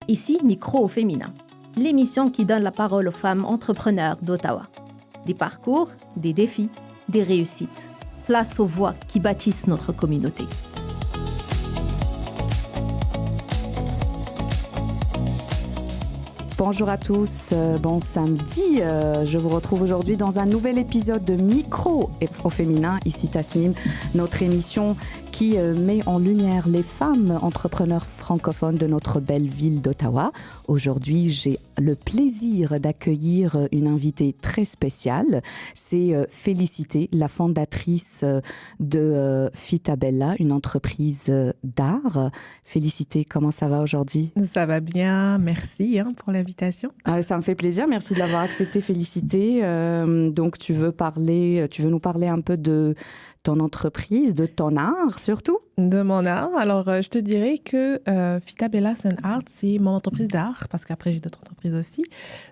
Ici, Micro au féminin, l'émission qui donne la parole aux femmes entrepreneurs d'Ottawa. Des parcours, des défis, des réussites. Place aux voix qui bâtissent notre communauté. Bonjour à tous, bon samedi. Je vous retrouve aujourd'hui dans un nouvel épisode de Micro au féminin, ici Tasnim, notre émission qui met en lumière les femmes entrepreneurs francophones de notre belle ville d'Ottawa. Aujourd'hui, j'ai le plaisir d'accueillir une invitée très spéciale. C'est Félicité, la fondatrice de Fitabella, une entreprise d'art. Félicité, comment ça va aujourd'hui? Ça va bien, merci pour l'invitation. Ça me fait plaisir, merci de l'avoir accepté, Félicité. Donc tu veux nous parler un peu de ton entreprise, de ton art surtout? De mon art. Alors, je te dirais que Fitabella Art, c'est mon entreprise d'art, parce qu'après, j'ai d'autres entreprises aussi.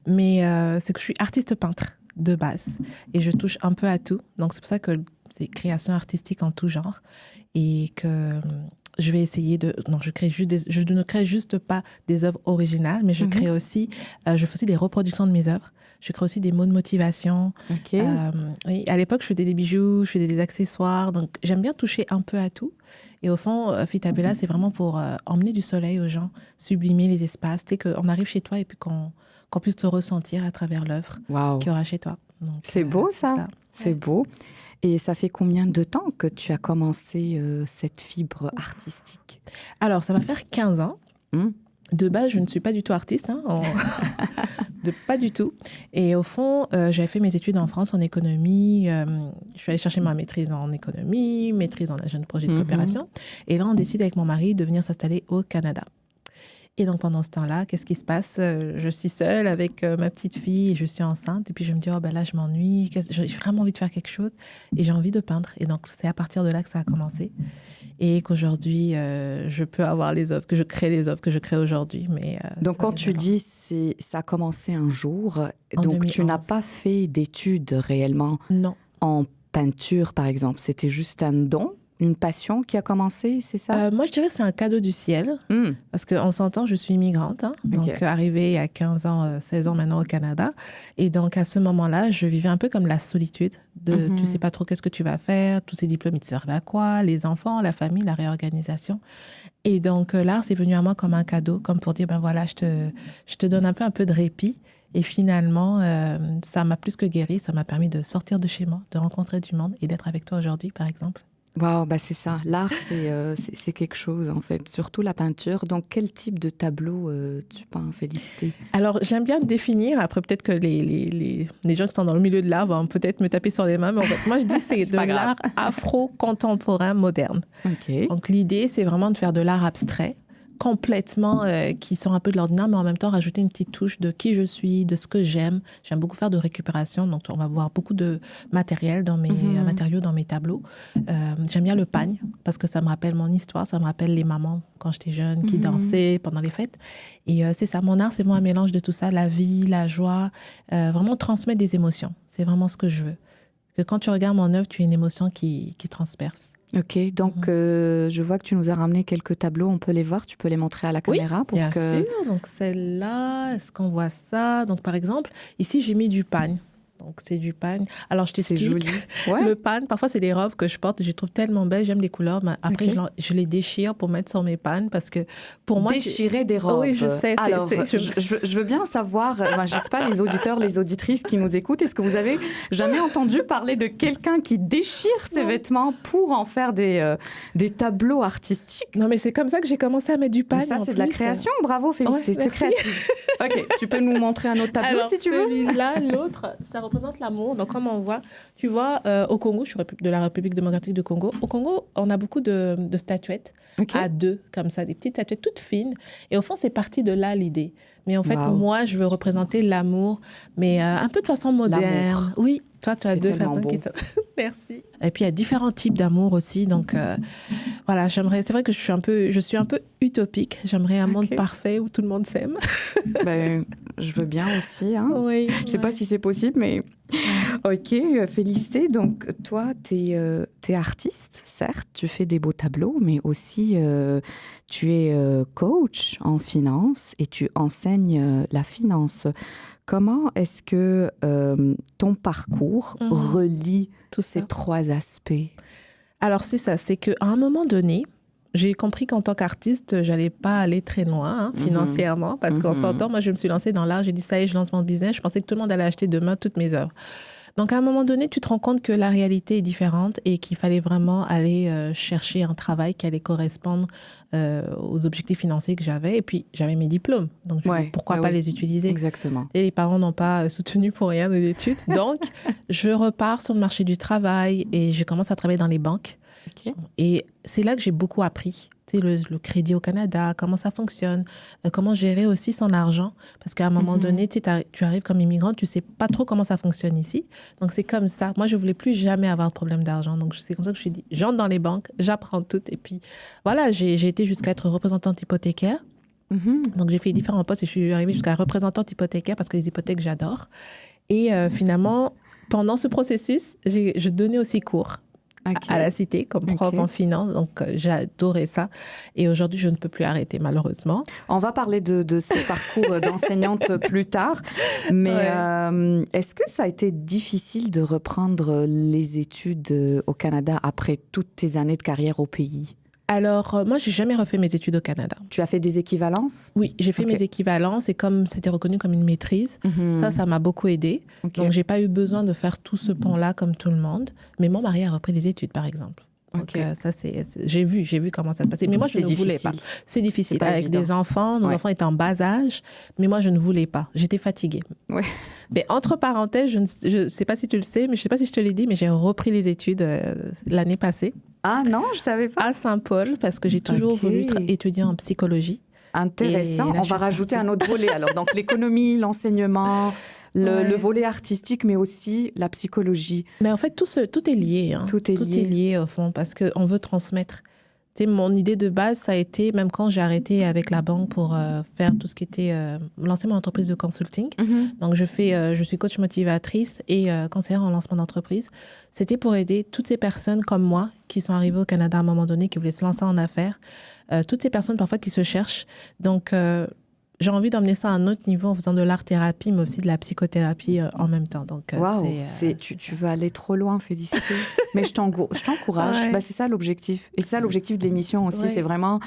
Mais c'est que je suis artiste peintre de base et je touche un peu à tout. Donc, c'est pour ça que c'est création artistique en tout genre et que je vais essayer de... Non, je ne crée juste pas des œuvres originales, mais je crée aussi... je fais aussi des reproductions de mes œuvres. Je crée aussi des mots de motivation. Okay. Oui, à l'époque, je faisais des bijoux, je faisais des accessoires. Donc, j'aime bien toucher un peu à tout. Et au fond, Fitabella, c'est vraiment pour emmener du soleil aux gens, sublimer les espaces. Tu sais, qu'on arrive chez toi et puis qu'on puisse te ressentir à travers l'œuvre qu'il y aura chez toi. Donc, c'est beau, ça. C'est beau. Et ça fait combien de temps que tu as commencé cette fibre artistique? Alors, ça va faire 15 ans. De base, je ne suis pas du tout artiste, pas du tout. Et au fond, j'avais fait mes études en France en économie. Je suis allée chercher ma maîtrise en économie, maîtrise en jeune projet de coopération. Et là, on décide avec mon mari de venir s'installer au Canada. Et donc, pendant ce temps-là, qu'est-ce qui se passe? Je suis seule avec ma petite fille et je suis enceinte. Et puis, je me dis, là, je m'ennuie. J'ai vraiment envie de faire quelque chose et j'ai envie de peindre. Et donc, c'est à partir de là que ça a commencé. Et qu'aujourd'hui, je peux avoir les œuvres, que je crée les œuvres que je crée aujourd'hui. Mais donc, quand tu dis ça a commencé un jour, donc 2011. Tu n'as pas fait d'études réellement? Non. En peinture, par exemple. C'était juste un don? Une passion qui a commencé, c'est ça? Moi, je dirais que c'est un cadeau du ciel. Parce qu'en s'entend, je suis immigrante. Donc, arrivée il y a 15 ans, 16 ans maintenant au Canada. Et donc, à ce moment-là, je vivais un peu comme la solitude. Tu sais pas trop qu'est-ce que tu vas faire. Tous ces diplômes, ils te servent à quoi? Les enfants, la famille, la réorganisation. Et donc, l'art, c'est venu à moi comme un cadeau, comme pour dire, voilà, je te donne un peu de répit. Et finalement, ça m'a plus que guéri. Ça m'a permis de sortir de chez moi, de rencontrer du monde et d'être avec toi aujourd'hui, par exemple. Wow, c'est ça. L'art, c'est quelque chose, en fait. Surtout la peinture. Donc, quel type de tableau tu peins, Félicité? Alors, j'aime bien définir. Après, peut-être que les gens qui sont dans le milieu de l'art vont peut-être me taper sur les mains. Mais en fait, moi, je dis que c'est de l'art afro-contemporain moderne. Okay. Donc, l'idée, c'est vraiment de faire de l'art abstrait, complètement qui sort un peu de l'ordinaire, mais en même temps rajouter une petite touche de qui je suis, de ce que j'aime. J'aime beaucoup faire de récupération, donc on va voir beaucoup de matériel dans mes matériaux dans mes tableaux. J'aime bien le pagne parce que ça me rappelle mon histoire, ça me rappelle les mamans quand j'étais jeune qui dansaient pendant les fêtes. Et c'est ça, mon art, c'est vraiment un mélange de tout ça, la vie, la joie, vraiment transmettre des émotions. C'est vraiment ce que je veux. Que quand tu regardes mon œuvre, tu as une émotion qui transperce. Ok, donc je vois que tu nous as ramené quelques tableaux, on peut les voir, tu peux les montrer à la caméra? Oui, bien sûr, donc celle-là, est-ce qu'on voit ça? Donc par exemple, ici j'ai mis du pagne. Donc, c'est du pagne. Alors, je t'explique. C'est joli. Ouais. Le pagne, parfois, c'est des robes que je porte. Je les trouve tellement belles. J'aime les couleurs. Mais après, je les déchire pour mettre sur mes pagnes parce que pour moi... Déchirer des robes. Oui, je sais. Alors, je veux bien savoir, je ne sais pas, les auditeurs, les auditrices qui nous écoutent, est-ce que vous avez jamais entendu parler de quelqu'un qui déchire ses vêtements pour en faire des tableaux artistiques? Non, mais c'est comme ça que j'ai commencé à mettre du pagne. Mais ça, c'est de la création. Bravo, Félicité. Ouais, t'es créative. Ok, tu peux nous montrer un autre tableau. Alors, si tu veux. Celui-là, l'autre, ça représente l'amour. Donc, comme on voit, tu vois, au Congo, je suis de la République démocratique du Congo. Au Congo, on a beaucoup de statuettes à deux, comme ça, des petites statuettes toutes fines. Et au fond, c'est parti de là, l'idée. Mais en fait, moi, je veux représenter l'amour, mais un peu de façon moderne. L'amour. Oui, toi, tu as deux personnes qui... Merci. Et puis, il y a différents types d'amour aussi. Donc, voilà, j'aimerais... C'est vrai que je suis un peu utopique. J'aimerais un monde parfait où tout le monde s'aime. Je veux bien aussi. Hein. Oui. Je ne sais pas si c'est possible, mais... Ok, félicité. Donc, toi, tu es artiste, certes, tu fais des beaux tableaux, mais aussi tu es coach en finance et tu enseignes la finance. Comment est-ce que ton parcours relie tous ces trois aspects? Alors, c'est ça, c'est qu'à un moment donné, j'ai compris qu'en tant qu'artiste, j'allais pas aller très loin financièrement, parce qu'en sortant, moi, je me suis lancée dans l'art, j'ai dit ça y est, je lance mon business, je pensais que tout le monde allait acheter demain toutes mes œuvres. Donc, à un moment donné, tu te rends compte que la réalité est différente et qu'il fallait vraiment aller chercher un travail qui allait correspondre aux objectifs financiers que j'avais. Et puis, j'avais mes diplômes. Donc, pourquoi pas les utiliser? Exactement. Et les parents n'ont pas soutenu pour rien nos études. Donc, je repars sur le marché du travail et je commence à travailler dans les banques. Okay. Et c'est là que j'ai beaucoup appris. Tu sais, le crédit au Canada, comment ça fonctionne, comment gérer aussi son argent. Parce qu'à un moment donné, tu arrives comme immigrant, tu ne sais pas trop comment ça fonctionne ici. Donc, c'est comme ça. Moi, je ne voulais plus jamais avoir de problème d'argent. Donc, c'est comme ça que je me suis dit, j'entre dans les banques, j'apprends tout. Et puis, voilà, j'ai été jusqu'à être représentante hypothécaire. Donc, j'ai fait différents postes et je suis arrivée jusqu'à représentante hypothécaire parce que les hypothèques, j'adore. Et finalement, pendant ce processus, je donnais aussi cours. À la Cité comme prof en finance. Donc, j'adorais ça. Et aujourd'hui, je ne peux plus arrêter, malheureusement. On va parler de ce parcours d'enseignante plus tard. Mais est-ce que ça a été difficile de reprendre les études au Canada après toutes tes années de carrière au pays? Alors, moi, j'ai jamais refait mes études au Canada. Tu as fait des équivalences? Oui, j'ai fait mes équivalences et comme c'était reconnu comme une maîtrise, ça m'a beaucoup aidée. Donc, j'ai pas eu besoin de faire tout ce pont-là comme tout le monde. Mais mon mari a repris les études, par exemple. Donc, ça, j'ai vu comment ça se passait. Mais moi, je ne voulais pas. C'est difficile. Avec des enfants, nos enfants étaient en bas âge, mais moi, je ne voulais pas. J'étais fatiguée. Ouais. Mais entre parenthèses, je ne sais pas si tu le sais, mais je ne sais pas si je te l'ai dit, mais j'ai repris les études l'année passée. Ah non, je ne savais pas. À Saint-Paul, parce que j'ai toujours voulu étudier en psychologie. Intéressant. On va rajouter un autre volet alors. Donc l'économie, l'enseignement, le volet artistique, mais aussi la psychologie. Mais en fait, tout est lié. Hein. Tout est lié au fond, parce qu'on veut transmettre. Tu sais, mon idée de base, ça a été, même quand j'ai arrêté avec la banque pour faire tout ce qui était lancer mon entreprise de consulting. Donc, je suis coach motivatrice et conseillère en lancement d'entreprise. C'était pour aider toutes ces personnes comme moi qui sont arrivées au Canada à un moment donné, qui voulaient se lancer en affaires. Toutes ces personnes parfois qui se cherchent. Donc, j'ai envie d'emmener ça à un autre niveau en faisant de l'art-thérapie, mais aussi de la psychothérapie en même temps. Donc, tu veux aller trop loin, Félicité. Mais je t'encourage. Bah, c'est ça l'objectif. Et c'est ça l'objectif de l'émission aussi. C'est vraiment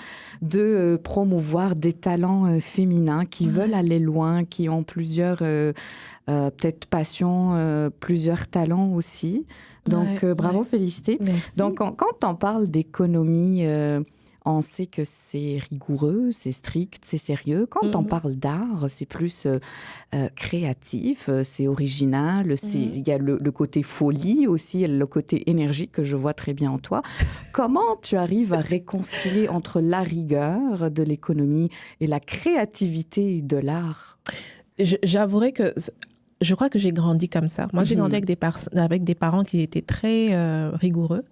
de promouvoir des talents féminins qui veulent aller loin, qui ont plusieurs peut-être passions, plusieurs talents aussi. Donc, bravo, Félicité. Merci. Donc, quand on parle d'économie... on sait que c'est rigoureux, c'est strict, c'est sérieux. Quand on parle d'art, c'est plus créatif, c'est original. Il y a le côté folie aussi, le côté énergie que je vois très bien en toi. Comment tu arrives à réconcilier entre la rigueur de l'économie et la créativité de l'art? J'avouerai que... Je crois que j'ai grandi comme ça. Moi, j'ai grandi avec des parents qui étaient très rigoureux,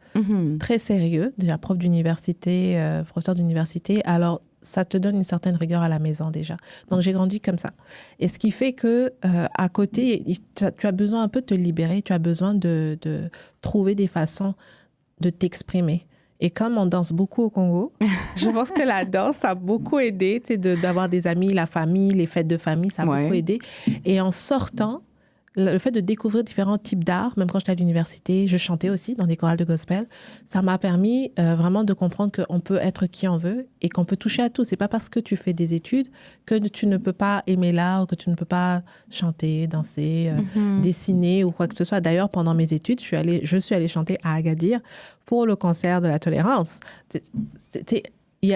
très sérieux, déjà prof d'université, professeur d'université. Alors, ça te donne une certaine rigueur à la maison déjà. Donc, j'ai grandi comme ça. Et ce qui fait que à côté, tu as besoin un peu de te libérer, tu as besoin de trouver des façons de t'exprimer. Et comme on danse beaucoup au Congo, je pense que la danse a beaucoup aidé, tu sais, d'avoir des amis, la famille, les fêtes de famille, ça a beaucoup aidé. Et en sortant, le fait de découvrir différents types d'art, même quand j'étais à l'université, je chantais aussi dans des chorales de gospel, ça m'a permis vraiment de comprendre qu'on peut être qui on veut et qu'on peut toucher à tout. C'est pas parce que tu fais des études que tu ne peux pas aimer l'art ou que tu ne peux pas chanter, danser, dessiner ou quoi que ce soit. D'ailleurs, pendant mes études, je suis allée chanter à Agadir pour le concert de la tolérance.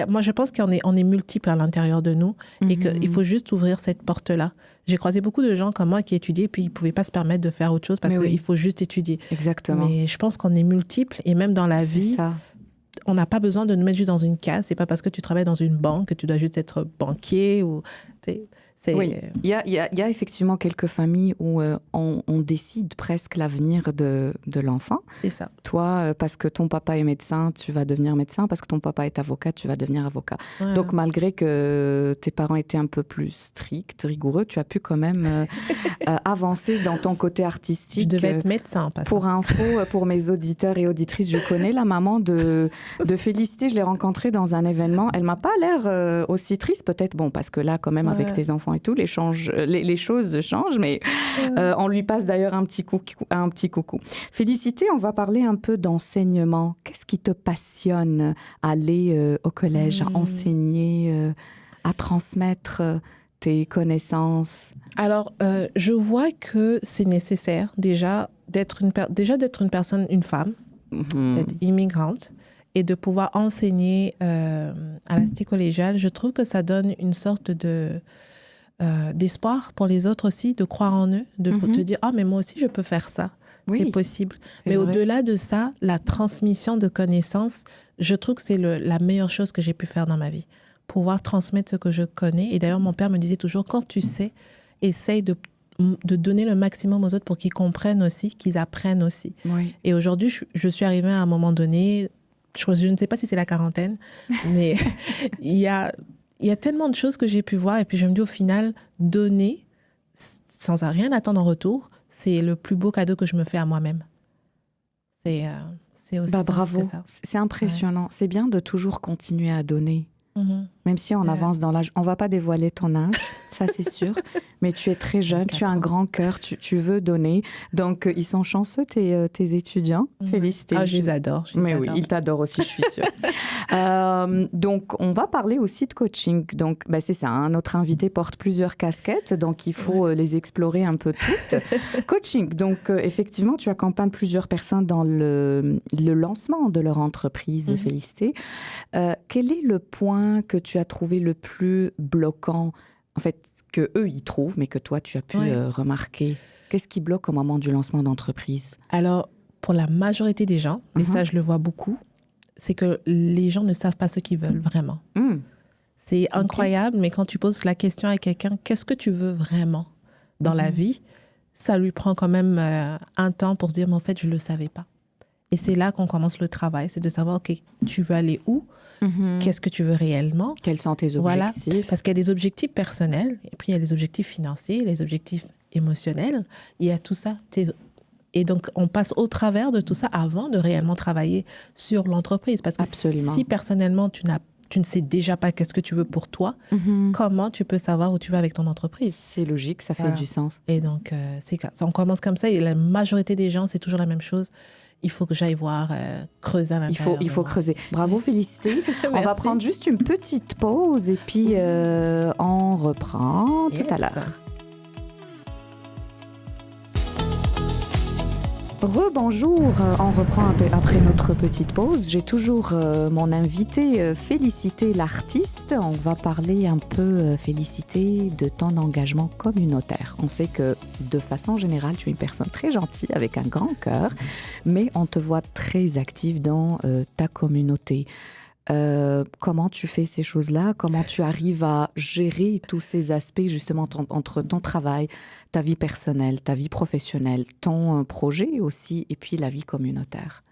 Moi, je pense qu'on est multiples à l'intérieur de nous et qu'il faut juste ouvrir cette porte-là. J'ai croisé beaucoup de gens comme moi qui étudiaient puis ils ne pouvaient pas se permettre de faire autre chose parce qu'il faut juste étudier. Exactement. Mais je pense qu'on est multiples et même dans la vie, on n'a pas besoin de nous mettre juste dans une case. Ce n'est pas parce que tu travailles dans une banque que tu dois juste être banquier. Oui, il y a effectivement quelques familles où on décide presque l'avenir de l'enfant. C'est ça. Toi, parce que ton papa est médecin, tu vas devenir médecin. Parce que ton papa est avocat, tu vas devenir avocat. Ouais. Donc, malgré que tes parents étaient un peu plus stricts, rigoureux, tu as pu quand même avancer dans ton côté artistique. Je devais être médecin. Pour info, pour mes auditeurs et auditrices, je connais la maman de Félicité. Je l'ai rencontrée dans un événement. Elle m'a pas l'air aussi triste, peut-être. Bon, parce que là, quand même, avec tes enfants et tout, les choses changent, mais on lui passe d'ailleurs un petit coucou. Félicité, on va parler un peu d'enseignement. Qu'est-ce qui te passionne à aller au collège, à enseigner, à transmettre tes connaissances? Alors, je vois que c'est nécessaire déjà d'être une personne, une femme, d'être immigrante, et de pouvoir enseigner à la cité collégiale. Je trouve que ça donne une sorte d'espoir pour les autres aussi, de croire en eux, de te dire « Ah, mais moi aussi, je peux faire ça. Oui, c'est possible. » Mais au-delà de ça, la transmission de connaissances, je trouve que c'est la meilleure chose que j'ai pu faire dans ma vie. Pouvoir transmettre ce que je connais. Et d'ailleurs, mon père me disait toujours, quand tu sais, essaye de donner le maximum aux autres pour qu'ils comprennent aussi, qu'ils apprennent aussi. Oui. Et aujourd'hui, je suis arrivée à un moment donné, je ne sais pas si c'est la quarantaine, mais il y a tellement de choses que j'ai pu voir. Et puis, je me dis, au final, donner sans rien attendre en retour, c'est le plus beau cadeau que je me fais à moi-même. C'est aussi bravo, ça. C'est impressionnant. Ouais. C'est bien de toujours continuer à donner. Même si on avance dans l'âge. On ne va pas dévoiler ton âge, ça c'est sûr. Mais tu es très jeune, tu as un grand cœur, tu veux donner. Donc, ils sont chanceux, tes étudiants. Félicitations. Ah, je les adore. Oui, ils t'adorent aussi, je suis sûre. Donc, on va parler aussi de coaching. Donc, c'est ça, notre invité porte plusieurs casquettes, donc il faut les explorer un peu toutes. Coaching, donc effectivement, tu accompagnes plusieurs personnes dans le lancement de leur entreprise, Félicité. Quel est le point que tu as trouvé le plus bloquant, en fait, que eux ils trouvent, mais que toi tu as pu remarquer? Qu'est-ce qui bloque au moment du lancement d'entreprise? Alors, pour la majorité des gens, et ça je le vois beaucoup, c'est que les gens ne savent pas ce qu'ils veulent vraiment. C'est incroyable, mais quand tu poses la question à quelqu'un, qu'est-ce que tu veux vraiment dans la vie, ça lui prend quand même un temps pour se dire, mais en fait, je ne le savais pas. Et c'est là qu'on commence le travail, c'est de savoir, OK, tu veux aller où? Qu'est-ce que tu veux réellement? Quels sont tes objectifs? Voilà, parce qu'il y a des objectifs personnels, et puis il y a les objectifs financiers, les objectifs émotionnels. Il y a tout ça. Et donc, on passe au travers de tout ça avant de réellement travailler sur l'entreprise. Parce que si personnellement, tu ne sais déjà pas qu'est-ce que tu veux pour toi, comment tu peux savoir où tu vas avec ton entreprise? C'est logique, ça fait du sens. Et donc, on commence comme ça, et la majorité des gens, c'est toujours la même chose. Il faut que j'aille voir, creuser à l'intérieur. Il faut creuser. Bravo, Félicité. On va prendre juste une petite pause et puis on reprend tout à l'heure. Rebonjour, on reprend après notre petite pause. J'ai toujours mon invité, Félicité l'artiste. On va parler un peu, Félicité, de ton engagement communautaire. On sait que de façon générale, tu es une personne très gentille, avec un grand cœur, mais on te voit très active dans ta communauté. Comment tu fais ces choses-là? Comment tu arrives à gérer tous ces aspects justement entre ton travail, ta vie personnelle, ta vie professionnelle, ton projet aussi et puis la vie communautaire?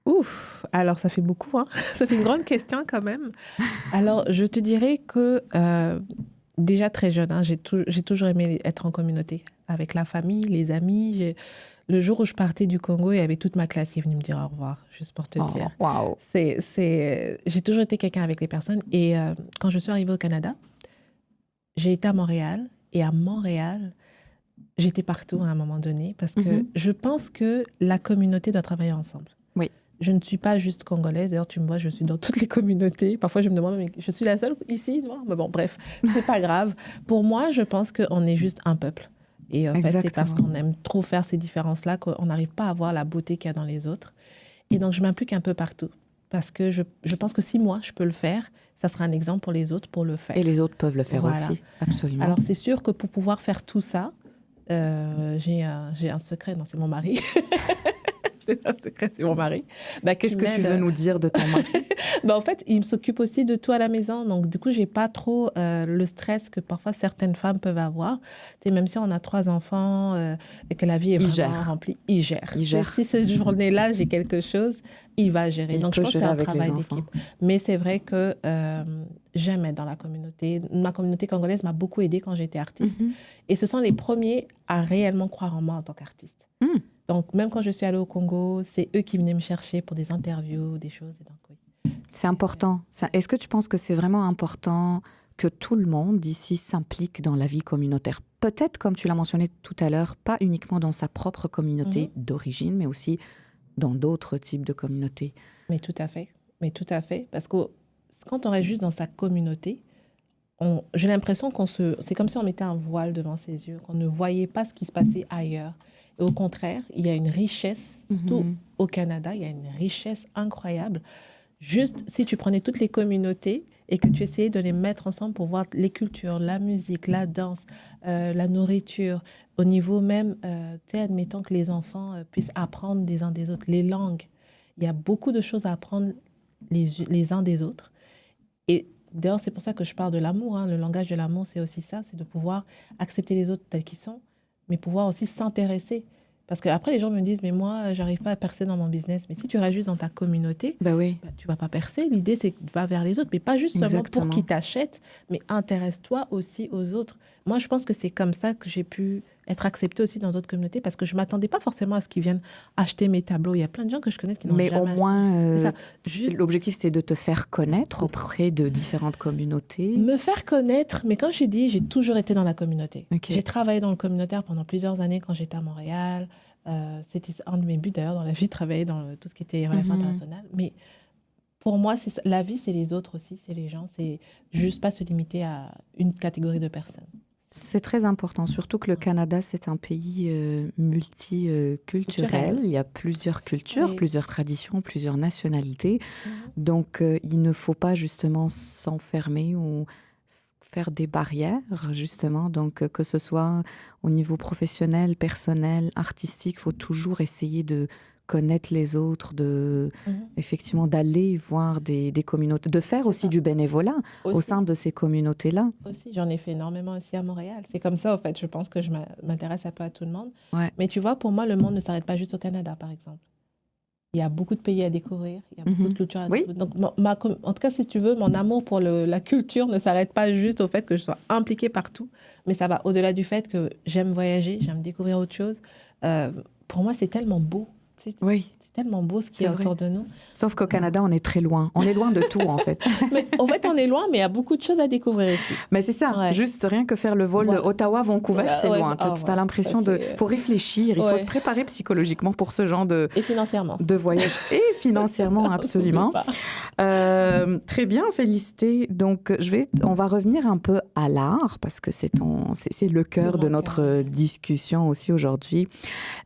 Ouf, alors ça fait beaucoup, hein? Ça fait une grande question quand même. Alors je te dirais que déjà très jeune, hein, j'ai toujours aimé être en communauté avec la famille, les amis. Le jour où je partais du Congo, il y avait toute ma classe qui est venue me dire au revoir, juste pour te dire. Wow. J'ai toujours été quelqu'un avec les personnes. Et quand je suis arrivée au Canada, j'ai été à Montréal. Et à Montréal, j'étais partout à un moment donné parce que je pense que la communauté doit travailler ensemble. Oui. Je ne suis pas juste congolaise. D'ailleurs, tu me vois, je suis dans toutes les communautés. Parfois, je me demande, mais je suis la seule ici, non? Mais bon, bref, c'est pas grave. Pour moi, je pense qu'on est juste un peuple. Et en fait, c'est parce qu'on aime trop faire ces différences-là qu'on n'arrive pas à voir la beauté qu'il y a dans les autres. Et donc, je m'implique un peu partout. Parce que je pense que si moi, je peux le faire, ça sera un exemple pour les autres pour le faire. Et les autres peuvent le faire aussi, absolument. Alors, c'est sûr que pour pouvoir faire tout ça, j'ai un secret, non, c'est mon mari. c'est pas un secret, c'est mon mari. Qu'est-ce que tu veux nous dire de ton mari? En fait, il s'occupe aussi de tout à la maison. Donc, du coup, j'ai pas trop le stress que parfois certaines femmes peuvent avoir. Même si on a 3 enfants et que la vie est vraiment remplie, il gère. Si cette journée-là, j'ai quelque chose, il va gérer. Donc, je pense que c'est un travail d'équipe. Mais c'est vrai que j'aime être dans la communauté. Ma communauté congolaise m'a beaucoup aidée quand j'étais artiste. Et ce sont les premiers à réellement croire en moi en tant qu'artiste. Donc, même quand je suis allée au Congo, c'est eux qui venaient me chercher pour des interviews, des choses. Et donc, oui. C'est important. Est-ce que tu penses que c'est vraiment important que tout le monde ici s'implique dans la vie communautaire? Peut-être, comme tu l'as mentionné tout à l'heure, pas uniquement dans sa propre communauté d'origine, mais aussi dans d'autres types de communautés. Mais tout à fait. Parce que quand on reste juste dans sa communauté, j'ai l'impression c'est comme si on mettait un voile devant ses yeux, qu'on ne voyait pas ce qui se passait ailleurs. Et au contraire, il y a une richesse, surtout au Canada, il y a une richesse incroyable. Juste, si tu prenais toutes les communautés et que tu essayais de les mettre ensemble pour voir les cultures, la musique, la danse, la nourriture, au niveau même, admettons que les enfants puissent apprendre des uns des autres, les langues. Il y a beaucoup de choses à apprendre les uns des autres. Et d'ailleurs, c'est pour ça que je parle de l'amour. Le langage de l'amour, c'est aussi ça, c'est de pouvoir accepter les autres tels qu'ils sont, mais pouvoir aussi s'intéresser. Parce qu'après, les gens me disent, mais moi, j'arrive pas à percer dans mon business. Mais si tu restes juste dans ta communauté, tu vas pas percer. L'idée, c'est que tu vas vers les autres, mais pas juste seulement pour qu'ils t'achètent, mais intéresse-toi aussi aux autres. Moi, je pense que c'est comme ça que j'ai pu être acceptée aussi dans d'autres communautés, parce que je m'attendais pas forcément à ce qu'ils viennent acheter mes tableaux. Il y a plein de gens que je connais qui n'ont jamais acheté. Mais au moins, l'objectif, c'était de te faire connaître auprès de différentes communautés. Me faire connaître, mais comme je t'ai dit, j'ai toujours été dans la communauté. J'ai travaillé dans le communautaire pendant plusieurs années quand j'étais à Montréal. C'était un de mes buts d'ailleurs dans la vie, de travailler dans tout ce qui était relations internationales. Mais pour moi, la vie, c'est les autres aussi, c'est les gens. C'est juste pas se limiter à une catégorie de personnes. C'est très important, surtout que le Canada, c'est un pays multiculturel. Il y a plusieurs cultures, plusieurs traditions, plusieurs nationalités. Donc, il ne faut pas justement s'enfermer ou faire des barrières, justement. Donc, que ce soit au niveau professionnel, personnel, artistique, il faut toujours essayer de connaître les autres, effectivement d'aller voir des communautés, de faire aussi du bénévolat au sein de ces communautés-là. Aussi, j'en ai fait énormément aussi à Montréal. C'est comme ça, en fait, je pense que je m'intéresse un peu à tout le monde. Mais tu vois, pour moi, le monde ne s'arrête pas juste au Canada, par exemple. Il y a beaucoup de pays à découvrir, il y a beaucoup de cultures à découvrir. Donc, en tout cas, si tu veux, mon amour pour la culture ne s'arrête pas juste au fait que je sois impliquée partout, mais ça va au-delà du fait que j'aime voyager, j'aime découvrir autre chose. Pour moi, c'est tellement beau. C'est tellement beau ce qu'il y a autour de nous. Sauf qu'au Canada, on est très loin. On est loin de tout, en fait. Mais, en fait, on est loin, mais il y a beaucoup de choses à découvrir ici. Mais c'est ça. Juste rien que faire le vol Ottawa-Vancouver, c'est loin. Tu as l'impression Il faut réfléchir, il faut se préparer psychologiquement pour ce genre de... Et financièrement. De voyage. Et financièrement, absolument. Très bien, Félicité. Donc, on va revenir un peu à l'art, parce que c'est le cœur de notre discussion aussi aujourd'hui.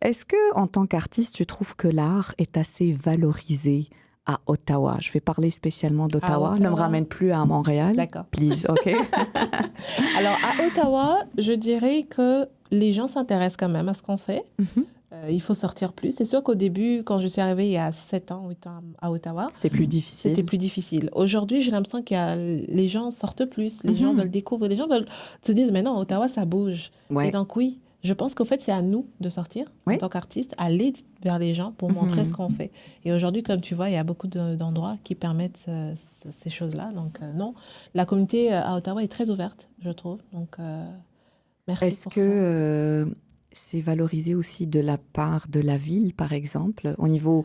Est-ce que, en tant qu'artiste, tu trouves que l'art est assez valorisé à Ottawa? Je vais parler spécialement d'Ottawa. Ne me ramène plus à Montréal. D'accord. Please, OK? Alors, à Ottawa, je dirais que les gens s'intéressent quand même à ce qu'on fait. Il faut sortir plus. C'est sûr qu'au début, quand je suis arrivée il y a 7 ans, 8 ans à Ottawa... C'était plus difficile. Aujourd'hui, j'ai l'impression les gens sortent plus. Les gens veulent découvrir. Les gens veulent se dire, mais non, à Ottawa, ça bouge. Et donc, oui, je pense qu'en fait, c'est à nous de sortir en tant qu'artistes, aller vers les gens pour montrer ce qu'on fait. Et aujourd'hui, comme tu vois, il y a beaucoup d'endroits qui permettent ces choses-là. Donc, non, la communauté à Ottawa est très ouverte, je trouve. Donc, merci. Est-ce que c'est valorisé aussi de la part de la ville, par exemple, au niveau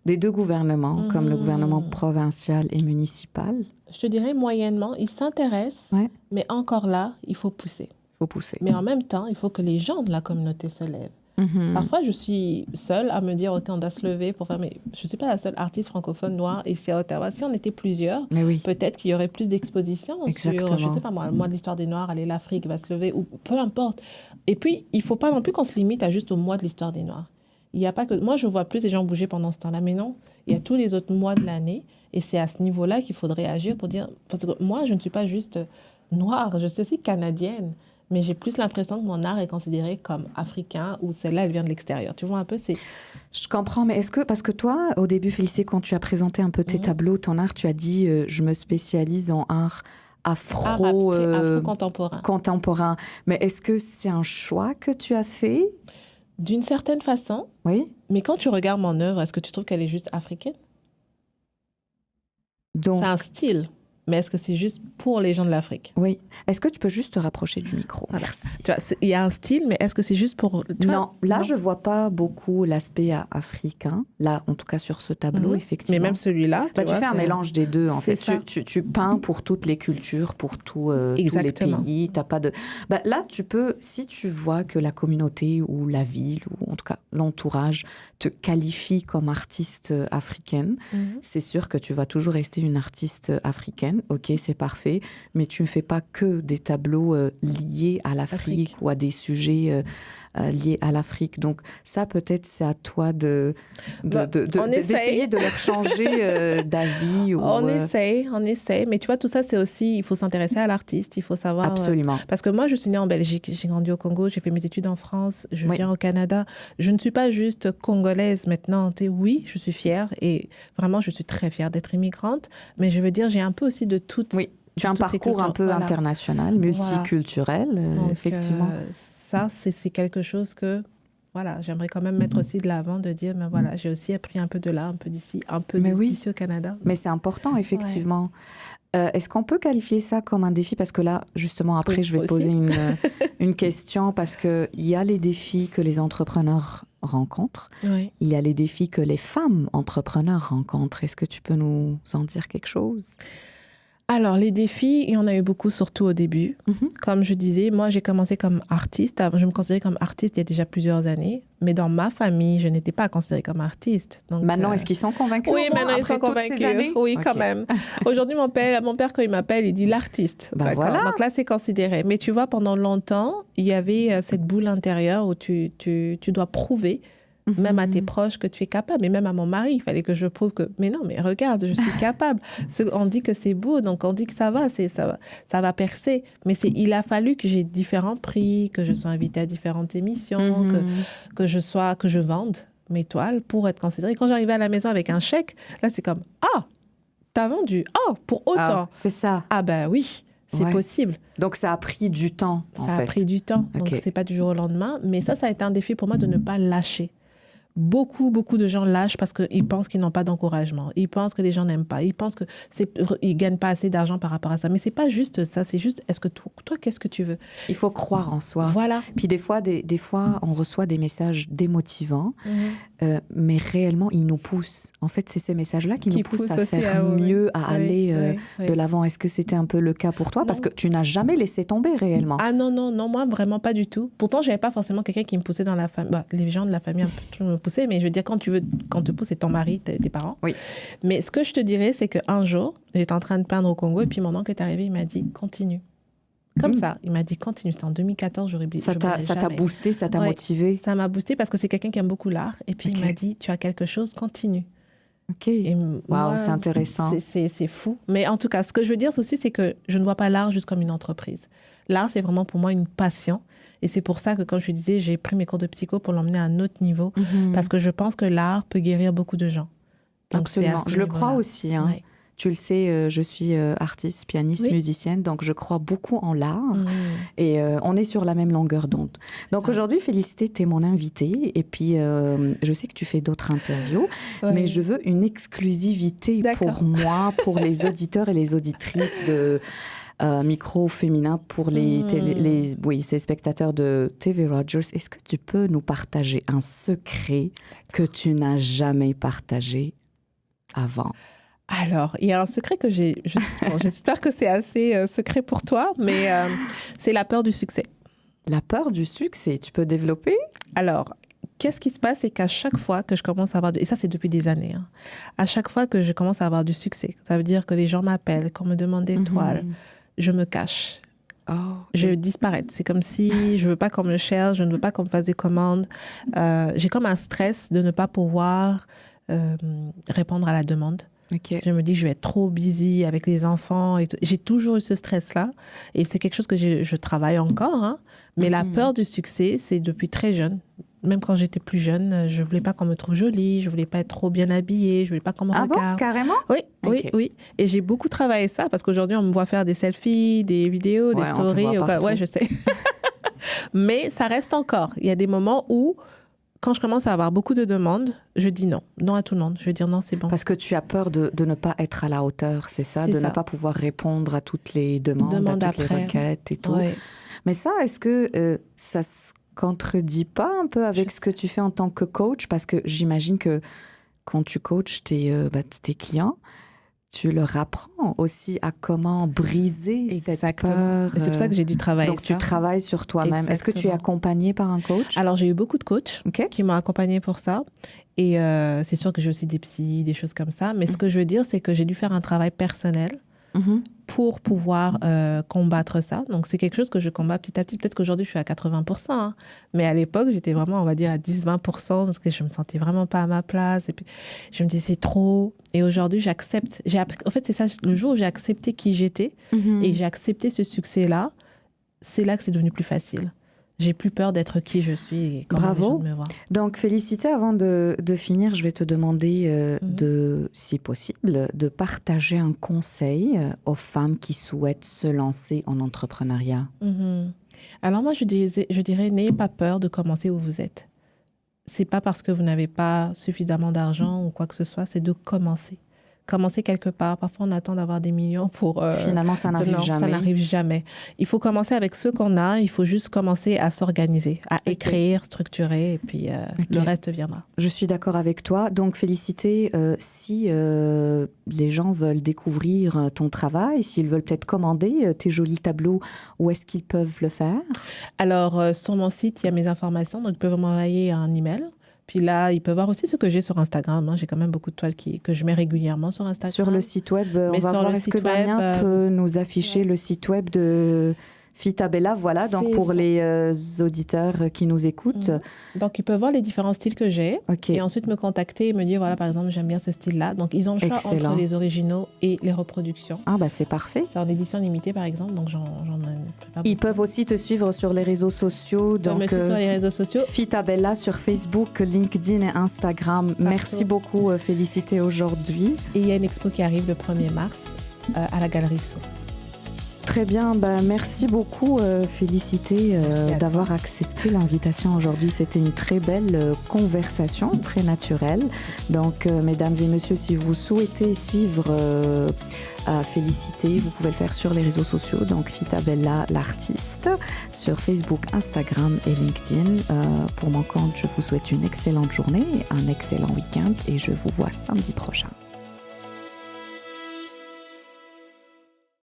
des deux gouvernements, comme le gouvernement provincial et municipal? Je te dirais moyennement. Ils s'intéressent, mais encore là, il faut pousser. Mais en même temps, il faut que les gens de la communauté se lèvent. Parfois, je suis seule à me dire, OK, on doit se lever pour faire... Mais je ne suis pas la seule artiste francophone noire ici à Ottawa. Si on était plusieurs, peut-être qu'il y aurait plus d'expositions sur, je ne sais pas moi, de l'histoire des Noirs, allez, l'Afrique va se lever, ou peu importe. Et puis, il ne faut pas non plus qu'on se limite à juste au mois de l'histoire des Noirs. Il y a pas que... Moi, je vois plus les gens bouger pendant ce temps-là, mais non, il y a tous les autres mois de l'année. Et c'est à ce niveau-là qu'il faudrait agir pour dire... Parce que moi, je ne suis pas juste noire, je suis aussi canadienne. mais j'ai plus l'impression que mon art est considéré comme africain ou celle-là, elle vient de l'extérieur. Tu vois un peu, c'est... Je comprends, mais est-ce que, parce que toi, au début, Félicité, quand tu as présenté un peu tes tableaux, ton art, tu as dit je me spécialise en art afro-contemporain. Contemporain. Mais est-ce que c'est un choix que tu as fait? D'une certaine façon. Oui. Mais quand tu regardes mon œuvre, est-ce que tu trouves qu'elle est juste africaine? Donc, c'est un style. Mais est-ce que c'est juste pour les gens de l'Afrique? Oui. Est-ce que tu peux juste te rapprocher du micro? Voilà. Merci. Tu vois, il y a un style, mais est-ce que c'est juste pour... Non, là, je ne vois pas beaucoup l'aspect africain. Là, en tout cas, sur ce tableau, effectivement. Mais même celui-là... Tu fais un mélange des deux, en fait. Ça. Tu peins pour toutes les cultures, pour tous les pays. T'as pas de... là, tu peux, si tu vois que la communauté ou la ville, ou en tout cas l'entourage, te qualifie comme artiste africaine, c'est sûr que tu vas toujours rester une artiste africaine. Ok, c'est parfait, mais tu ne fais pas que des tableaux liés à l'Afrique ou à des sujets liés à l'Afrique. Donc ça, peut-être, c'est à toi d'essayer de leur changer d'avis. On essaye. Mais tu vois, tout ça, c'est aussi, il faut s'intéresser à l'artiste, il faut savoir... Absolument. Parce que moi, je suis née en Belgique, j'ai grandi au Congo, j'ai fait mes études en France, je viens au Canada. Je ne suis pas juste congolaise maintenant. Oui, je suis fière et vraiment, je suis très fière d'être immigrante. Mais je veux dire, j'ai un peu aussi de toutes... Oui, tu as un parcours un peu international, multiculturel, donc, effectivement. Ça, c'est quelque chose que... Voilà, j'aimerais quand même mettre aussi de l'avant, de dire, mais voilà, j'ai aussi appris un peu de là, un peu d'ici, un peu d'ici au Canada. Mais c'est important, effectivement. Est-ce qu'on peut qualifier ça comme un défi? Parce que là, justement, après, je vais te poser une question, parce qu'il y a les défis que les entrepreneurs rencontrent. Oui. Il y a les défis que les femmes entrepreneurs rencontrent. Est-ce que tu peux nous en dire quelque chose? Alors, les défis, il y en a eu beaucoup, surtout au début. Comme je disais, moi, j'ai commencé comme artiste. Je me considérais comme artiste il y a déjà plusieurs années. Mais dans ma famille, je n'étais pas considérée comme artiste. Donc, maintenant, est-ce qu'ils sont convaincus? Oui, maintenant, ils sont convaincus. Oui, quand même. Aujourd'hui, mon père, quand il m'appelle, il dit l'artiste. Voilà. Donc là, c'est considéré. Mais tu vois, pendant longtemps, il y avait cette boule intérieure où tu dois prouver même à tes proches que tu es capable. Et même à mon mari, il fallait que je prouve que, mais non, mais regarde, je suis capable. On dit que c'est beau, donc on dit que ça va percer. Mais il a fallu que j'ai différents prix, que je sois invitée à différentes émissions, que je vende mes toiles pour être considérée. Quand j'arrivais à la maison avec un chèque, là, c'est comme, t'as vendu, pour autant. C'est ça. Ah ben oui. C'est possible. Donc, ça a pris du temps, Ça a pris du temps. Donc, c'est pas du jour au lendemain. Mais ça a été un défi pour moi de ne pas lâcher. Beaucoup de gens lâchent parce qu'ils pensent qu'ils n'ont pas d'encouragement. Ils pensent que les gens n'aiment pas. Ils pensent qu'ils gagnent pas assez d'argent par rapport à ça. Mais c'est pas juste ça. C'est juste, est-ce que toi, qu'est-ce que tu veux? Il faut croire en soi. Voilà. Puis des fois, on reçoit des messages démotivants, mais réellement, ils nous poussent. En fait, c'est ces messages-là qui nous poussent à faire mieux, à aller de l'avant. Est-ce que c'était un peu le cas pour toi? Parce que tu n'as jamais laissé tomber réellement. Ah non, moi, vraiment pas du tout. Pourtant, j'avais pas forcément quelqu'un qui me poussait dans la famille. Les gens de la famille me poussaient. Mais je veux dire, quand te pousse, c'est ton mari, tes parents. Oui. Mais ce que je te dirais, c'est qu'un jour, j'étais en train de peindre au Congo et puis mon oncle est arrivé, il m'a dit « Continue ». Comme ça, il m'a dit « Continue ». C'était en 2014, j'aurais oublié. Ça t'a boosté, ça t'a motivé? Ça m'a boosté parce que c'est quelqu'un qui aime beaucoup l'art. Et puis il m'a dit « Tu as quelque chose, continue ». Ok. Waouh, c'est intéressant. C'est fou. Mais en tout cas, ce que je veux dire aussi, c'est que je ne vois pas l'art juste comme une entreprise. L'art, c'est vraiment pour moi une passion. Et c'est pour ça que, comme je disais, j'ai pris mes cours de psycho pour l'emmener à un autre niveau. Parce que je pense que l'art peut guérir beaucoup de gens. Donc, absolument. Je le crois aussi. Hein. Ouais. Tu le sais, je suis artiste, pianiste, musicienne, donc je crois beaucoup en l'art. Et on est sur la même longueur d'onde. Donc aujourd'hui, Félicité, tu es mon invitée. Et puis, je sais que tu fais d'autres interviews, mais je veux une exclusivité pour moi, pour les auditeurs et les auditrices de... micro féminin pour les spectateurs de TV Rogers. Est-ce que tu peux nous partager un secret que tu n'as jamais partagé avant? Alors, il y a un secret que j'espère que c'est assez secret pour toi, mais c'est la peur du succès. La peur du succès, tu peux développer? Alors, qu'est-ce qui se passe, c'est qu'à chaque fois que je commence à avoir... Et ça, c'est depuis des années. Hein, à chaque fois que je commence à avoir du succès, ça veut dire que les gens m'appellent, qu'on me demande des toiles, je me cache. Je disparais. C'est comme si je ne veux pas qu'on me cherche, je ne veux pas qu'on me fasse des commandes. J'ai comme un stress de ne pas pouvoir répondre à la demande. Okay. Je me dis que je vais être trop busy avec les enfants. J'ai toujours eu ce stress-là. Et c'est quelque chose que je travaille encore. Hein. Mais la peur du succès, c'est depuis très jeune. Même quand j'étais plus jeune, je ne voulais pas qu'on me trouve jolie. Je ne voulais pas être trop bien habillée. Je ne voulais pas qu'on me regarde. Ah bon, carrément? Oui, okay. oui. Et j'ai beaucoup travaillé ça parce qu'aujourd'hui, on me voit faire des selfies, des vidéos, des stories. Ouais, je sais. Mais ça reste encore. Il y a des moments où, quand je commence à avoir beaucoup de demandes, je dis non. Non à tout le monde. Je veux dire non, c'est bon. Parce que tu as peur de ne pas être à la hauteur, c'est ça? Ne pas pouvoir répondre à toutes les demandes à toutes les requêtes et tout. Ouais. Mais ça, est-ce que ça se contredit pas un peu avec ce que tu fais en tant que coach? Parce que j'imagine que quand tu coaches tes clients, tu leur apprends aussi à comment briser cette peur. C'est pour ça que j'ai dû travailler. Donc, tu travailles sur toi-même. Est-ce que tu es accompagnée par un coach? Alors, j'ai eu beaucoup de coachs qui m'ont accompagnée pour ça. Et c'est sûr que j'ai aussi des psys, des choses comme ça. Mais ce que je veux dire, c'est que j'ai dû faire un travail personnel pour pouvoir combattre ça. Donc, c'est quelque chose que je combats petit à petit. Peut-être qu'aujourd'hui, je suis à 80%. Hein. Mais à l'époque, j'étais vraiment, on va dire, à 10-20% parce que je me sentais vraiment pas à ma place. Et puis, je me disais, c'est trop. Et aujourd'hui, j'accepte. En fait, c'est ça, le jour où j'ai accepté qui j'étais et j'ai accepté ce succès-là, c'est là que c'est devenu plus facile. J'ai plus peur d'être qui je suis et comment les gens me voient. Donc, Félicité, avant de finir, je vais te demander, si possible, de partager un conseil aux femmes qui souhaitent se lancer en entrepreneuriat. Alors moi, je dirais, n'ayez pas peur de commencer où vous êtes. C'est pas parce que vous n'avez pas suffisamment d'argent ou quoi que ce soit, c'est de commencer. Commencer quelque part. Parfois, on attend d'avoir des millions pour... Finalement, ça n'arrive jamais. Ça n'arrive jamais. Il faut commencer avec ce qu'on a. Il faut juste commencer à s'organiser, à écrire, structurer, et puis le reste viendra. Je suis d'accord avec toi. Donc, Félicité, si les gens veulent découvrir ton travail, s'ils veulent peut-être commander tes jolis tableaux, où est-ce qu'ils peuvent le faire? Alors, sur mon site, il y a mes informations. Donc, ils peuvent m'envoyer un email. Puis là, ils peuvent voir aussi ce que j'ai sur Instagram. Hein. J'ai quand même beaucoup de toiles que je mets régulièrement sur Instagram. Sur le site web, on va voir, est-ce que Damien peut nous afficher le site web de Fita Bella, voilà, donc pour les auditeurs qui nous écoutent. Donc, ils peuvent voir les différents styles que j'ai et ensuite me contacter et me dire, voilà, par exemple, j'aime bien ce style-là. Donc, ils ont le choix entre les originaux et les reproductions. Ah, bah c'est parfait. C'est en édition limitée, par exemple, donc j'en Ils peuvent aussi te suivre sur les réseaux sociaux. Donc, sur les réseaux sociaux. Fita Bella sur Facebook, LinkedIn et Instagram. Partout. Merci beaucoup, Félicité, aujourd'hui. Et il y a une expo qui arrive le 1er mars à la Galerie Sceaux. Très bien, merci beaucoup Félicité d'avoir accepté l'invitation aujourd'hui. C'était une très belle conversation, très naturelle. Donc mesdames et messieurs, si vous souhaitez suivre Félicité, vous pouvez le faire sur les réseaux sociaux, donc Fita Bella l'artiste, sur Facebook, Instagram et LinkedIn. Pour mon compte, je vous souhaite une excellente journée, un excellent week-end et je vous vois samedi prochain.